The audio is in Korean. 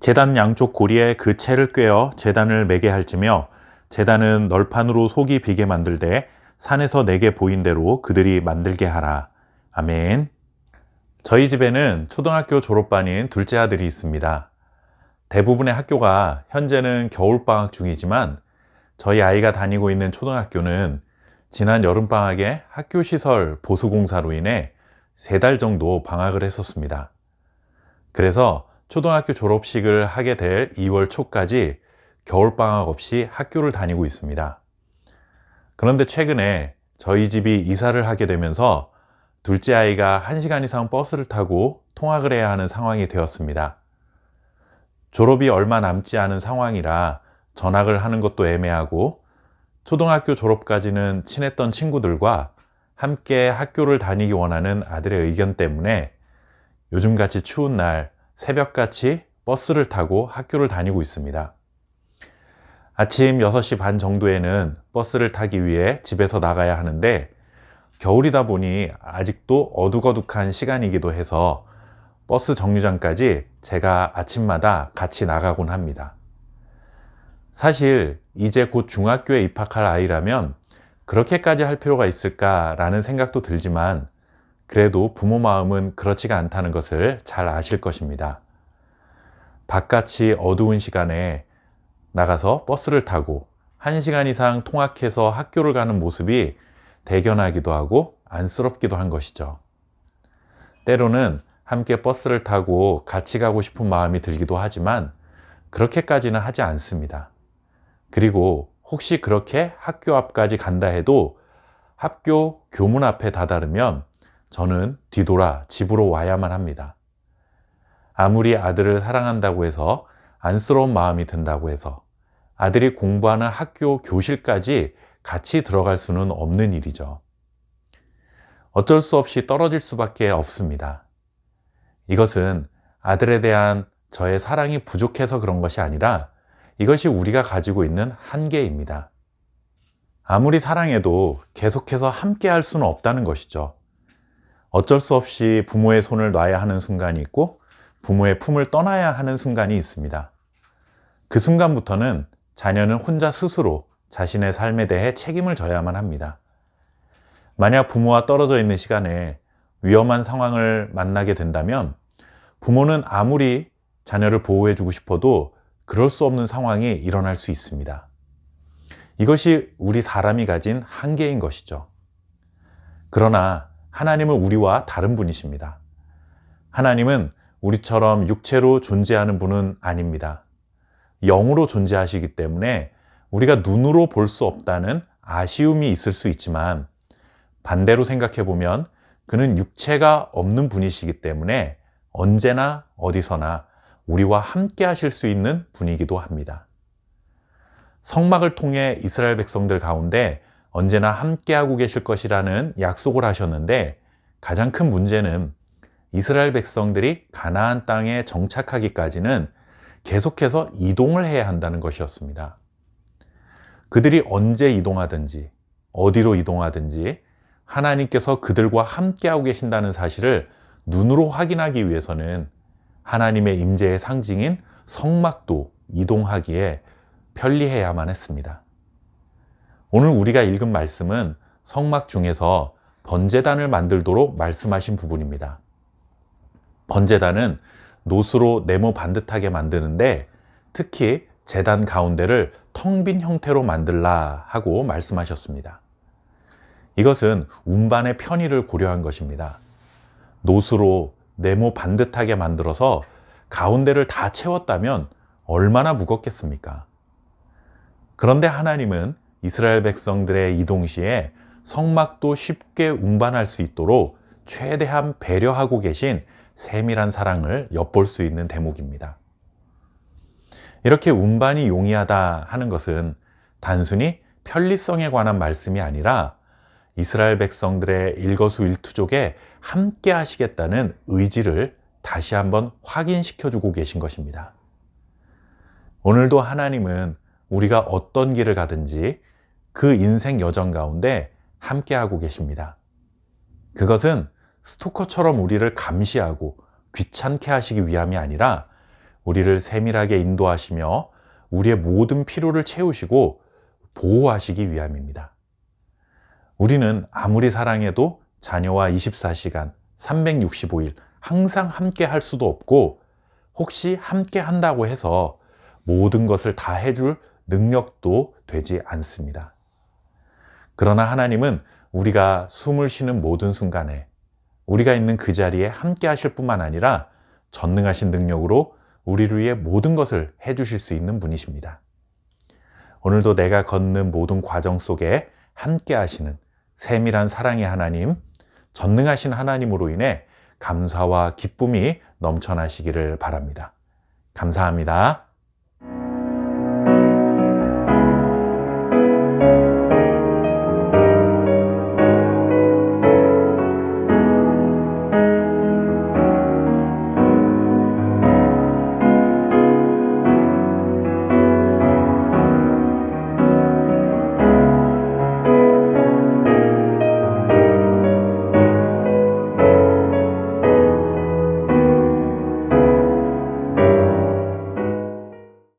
제단 양쪽 고리에 그 채를 꿰어 제단을 매게 할지며 제단은 널판으로 속이 비게 만들되 산에서 내게 보인 대로 그들이 만들게 하라. 아멘. 저희 집에는 초등학교 졸업반인 둘째 아들이 있습니다. 대부분의 학교가 현재는 겨울방학 중이지만 저희 아이가 다니고 있는 초등학교는 지난 여름방학에 학교시설 보수공사로 인해 3달 정도 방학을 했었습니다. 그래서 초등학교 졸업식을 하게 될 2월 초까지 겨울방학 없이 학교를 다니고 있습니다. 그런데 최근에 저희 집이 이사를 하게 되면서 둘째 아이가 1시간 이상 버스를 타고 통학을 해야 하는 상황이 되었습니다. 졸업이 얼마 남지 않은 상황이라 전학을 하는 것도 애매하고 초등학교 졸업까지는 친했던 친구들과 함께 학교를 다니기 원하는 아들의 의견 때문에 요즘같이 추운 날 새벽같이 버스를 타고 학교를 다니고 있습니다. 아침 6시 반 정도에는 버스를 타기 위해 집에서 나가야 하는데 겨울이다 보니 아직도 어둑어둑한 시간이기도 해서 버스 정류장까지 제가 아침마다 같이 나가곤 합니다. 사실 이제 곧 중학교에 입학할 아이라면 그렇게까지 할 필요가 있을까라는 생각도 들지만 그래도 부모 마음은 그렇지가 않다는 것을 잘 아실 것입니다. 바깥이 어두운 시간에 나가서 버스를 타고 1시간 이상 통학해서 학교를 가는 모습이 대견하기도 하고 안쓰럽기도 한 것이죠. 때로는 함께 버스를 타고 같이 가고 싶은 마음이 들기도 하지만 그렇게까지는 하지 않습니다. 그리고 혹시 그렇게 학교 앞까지 간다 해도 학교 교문 앞에 다다르면 저는 뒤돌아 집으로 와야만 합니다. 아무리 아들을 사랑한다고 해서 안쓰러운 마음이 든다고 해서 아들이 공부하는 학교 교실까지 같이 들어갈 수는 없는 일이죠. 어쩔 수 없이 떨어질 수밖에 없습니다. 이것은 아들에 대한 저의 사랑이 부족해서 그런 것이 아니라 이것이 우리가 가지고 있는 한계입니다. 아무리 사랑해도 계속해서 함께 할 수는 없다는 것이죠. 어쩔 수 없이 부모의 손을 놔야 하는 순간이 있고 부모의 품을 떠나야 하는 순간이 있습니다. 그 순간부터는 자녀는 혼자 스스로 자신의 삶에 대해 책임을 져야만 합니다. 만약 부모와 떨어져 있는 시간에 위험한 상황을 만나게 된다면 부모는 아무리 자녀를 보호해주고 싶어도 그럴 수 없는 상황이 일어날 수 있습니다. 이것이 우리 사람이 가진 한계인 것이죠. 그러나 하나님은 우리와 다른 분이십니다. 하나님은 우리처럼 육체로 존재하는 분은 아닙니다. 영으로 존재하시기 때문에 우리가 눈으로 볼 수 없다는 아쉬움이 있을 수 있지만 반대로 생각해 보면 그는 육체가 없는 분이시기 때문에 언제나 어디서나 우리와 함께 하실 수 있는 분이기도 합니다. 성막을 통해 이스라엘 백성들 가운데 언제나 함께하고 계실 것이라는 약속을 하셨는데 가장 큰 문제는 이스라엘 백성들이 가나안 땅에 정착하기까지는 계속해서 이동을 해야 한다는 것이었습니다. 그들이 언제 이동하든지 어디로 이동하든지 하나님께서 그들과 함께하고 계신다는 사실을 눈으로 확인하기 위해서는 하나님의 임재의 상징인 성막도 이동하기에 편리해야만 했습니다. 오늘 우리가 읽은 말씀은 성막 중에서 번제단을 만들도록 말씀하신 부분입니다. 번제단은 노수로 네모 반듯하게 만드는데 특히 제단 가운데를 텅 빈 형태로 만들라 하고 말씀하셨습니다. 이것은 운반의 편의를 고려한 것입니다. 노수로 네모 반듯하게 만들어서 가운데를 다 채웠다면 얼마나 무겁겠습니까? 그런데 하나님은 이스라엘 백성들의 이동 시에 성막도 쉽게 운반할 수 있도록 최대한 배려하고 계신 세밀한 사랑을 엿볼 수 있는 대목입니다. 이렇게 운반이 용이하다 하는 것은 단순히 편리성에 관한 말씀이 아니라 이스라엘 백성들의 일거수일투족에 함께 하시겠다는 의지를 다시 한번 확인시켜주고 계신 것입니다. 오늘도 하나님은 우리가 어떤 길을 가든지 그 인생 여정 가운데 함께하고 계십니다. 그것은 스토커처럼 우리를 감시하고 귀찮게 하시기 위함이 아니라 우리를 세밀하게 인도하시며 우리의 모든 필요를 채우시고 보호하시기 위함입니다. 우리는 아무리 사랑해도 자녀와 24시간, 365일 항상 함께 할 수도 없고, 혹시 함께 한다고 해서 모든 것을 다 해줄 능력도 되지 않습니다. 그러나 하나님은 우리가 숨을 쉬는 모든 순간에 우리가 있는 그 자리에 함께 하실 뿐만 아니라 전능하신 능력으로 우리를 위해 모든 것을 해주실 수 있는 분이십니다. 오늘도 내가 걷는 모든 과정 속에 함께 하시는 세밀한 사랑의 하나님, 전능하신 하나님으로 인해 감사와 기쁨이 넘쳐나시기를 바랍니다. 감사합니다.